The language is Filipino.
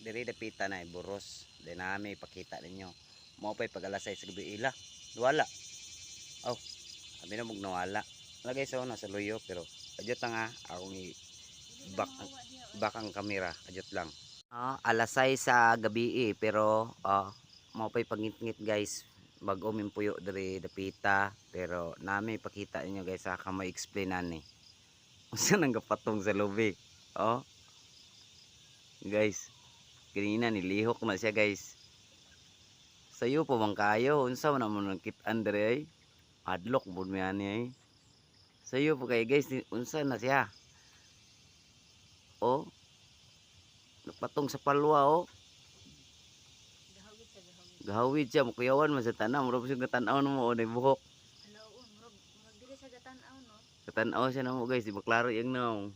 diri dapita na buros. Then nami ipakita ninyo. Mao pay pag alas 6 sa gabi ila. Wala. Oh, abi na mug nawala. Lagay sa una sa luyo pero adyot nga akong back ang kamera, adyot lang. Alas 6 sa gabi pero mao pay pangit-ngit guys. Bag-o min puyo diri dapita pero nami ipakita ninyo guys sa kamay explain ani. Unsa nang gapatong sa lobby? Oh. Guys, kanina nilihok na siya guys. Sayo pa bang kayo? Unsa man naman ang kit-an diri ay? Adlock bud mi ani ay. Sayo pa kay guys, unsa na siya? Oh. Napatong sa palwa oh. Gahawid siya, mukuyawan man sa tanaw, mura pa siya gatanaw mo o buhok. Murag dili sa gatan-aw no. Gatanaw siya na mo guys, di ba klaro yung naw.